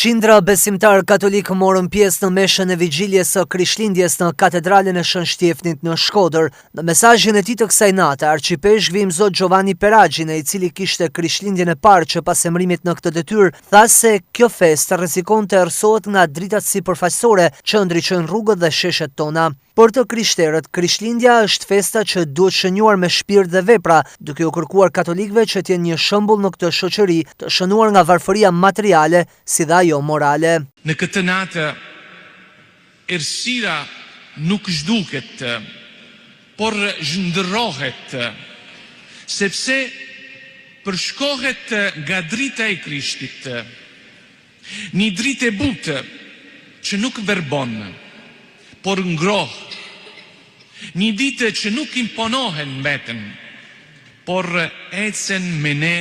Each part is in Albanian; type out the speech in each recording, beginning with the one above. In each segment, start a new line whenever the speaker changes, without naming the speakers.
Qindra besimtar katolik morën pjesë në meshën e vigjiljes së Krishtlindjes në katedralen e Shën Shtjefnit në Shkodër. Në mesazhin e tij të kësaj nate, arqipeshkvi Zot Giovanni Peragjina, i cili kishte Krishtlindjen e parë që pas emërimit në këtë detyrë, tha se kjo festë rrezikon të erësohet nga dritat sipërfaqësore që ndriçojnë rrugët dhe sheshet tona. Për të krishterët, Krishtlindja është festa që duhet shënuar me shpirt dhe vepra, duke u kërkuar katolikëve që të jenë një shembull në këtë shoqëri të shënuar nga varfëria materiale si dhe ajo morale.
Në këtë natë, errësira nuk zhduket, por zhndërrohet, sepse përshkohet nga drita e Krishtit, një dritë e butë që nuk verbon, por ngroh, një ditë që nuk imponohen mbeten, por ecen me ne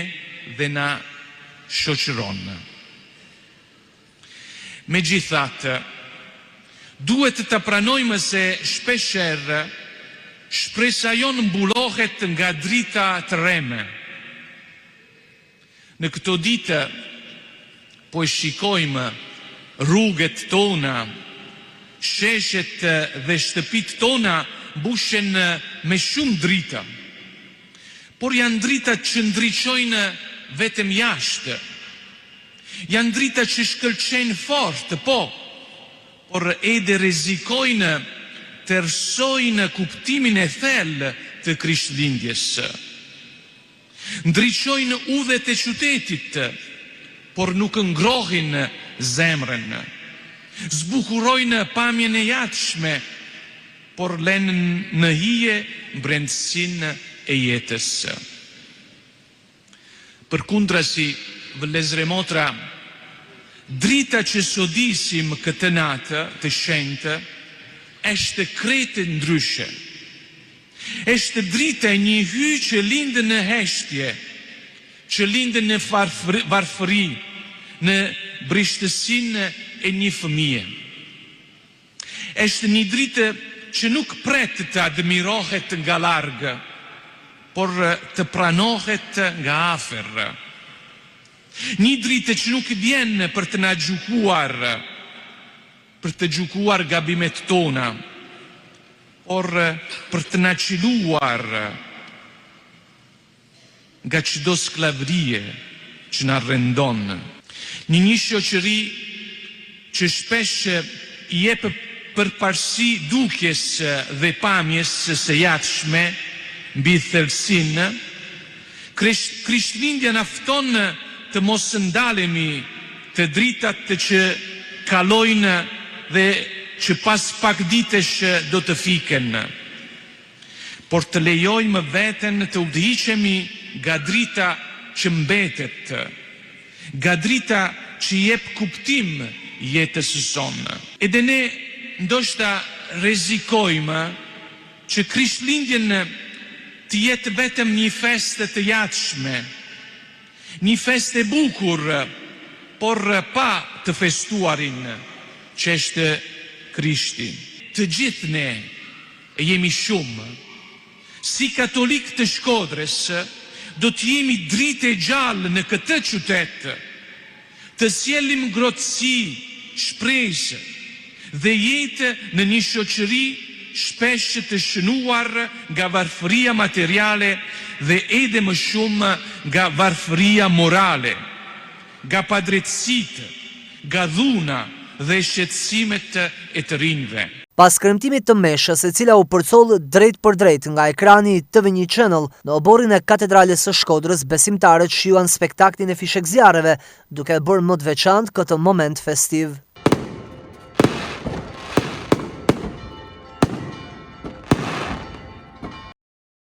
dhe na shoqëron. Megjithatë, duhet të pranojmë se shpeshherë shpresa jonë mbulohet nga drita të rreme. Në këto ditë, po e shikojmë rrugët tona, sheshet dhe shtëpit tona mbushen me shumë drita, por janë drita që ndriçojnë vetëm jashtë, janë drita që shkëlqejnë fort, por edhe rrezikojnë të erësojnë kuptimin e thellë të Krishtlindjes. Ndriçojnë udhët e qytetit, por nuk ngrohin zemrën. Zbukurojnë pamjen e jashtme, por lënë në hije brendësinë e jetës. Përkundrazi, vëllezër e motra, drita që sodisim këtë natë të shenjtë është krete ndryshe. Është drita e një hyj që lindë në heshtje, që lindë në varfëri, në brishtësinë e një fëmije. Është një dritë që nuk pret të admirohet nga largë, por të pranohet nga afër. Një dritë që nuk vjen për të na gjykuar, për të gjykuar gabimet tona, por për të na çiluar nga çdo skllavërie që na rrendon. Një shoqëri që shpesh i jep përparësi dukjes dhe pamjes së jashtme mbi thellësinë, Krishtlindja na fton të mos ndalemi të dritat që kalojnë dhe që pas pak ditësh do të fiken, por të lejojmë veten të udhëhiqemi nga drita që mbetet, nga drita që jep kuptim jetës sonë. Edhe ne ndoshta rrezikojmë që Krishtlindjen të jetë vetëm një festë të jashtme, një festë e bukur, por pa të festuarin që është Krishti. Të gjithë ne jemi shumë. Si katolik të Shkodrës, do të jemi dritë e gjallë në këtë qytet, të sjellim ngrohtësi, shpresë dhe jetë në një shoqëri shpesh të shënuar nga varfëria materiale dhe edhe më shumë nga varfëria morale, nga padrejtësitë, nga dhuna dhe shqetësimet e të rinjve.
Pas kremtimit të meshës, e cila u përcoll drejt për drejt nga ekrani TV1 Channel, në oborrin e katedrales së Shkodrës, besimtarët shijuan spektaklin e fishek zjarreve, duke bërë më të veçantë këtë moment festiv.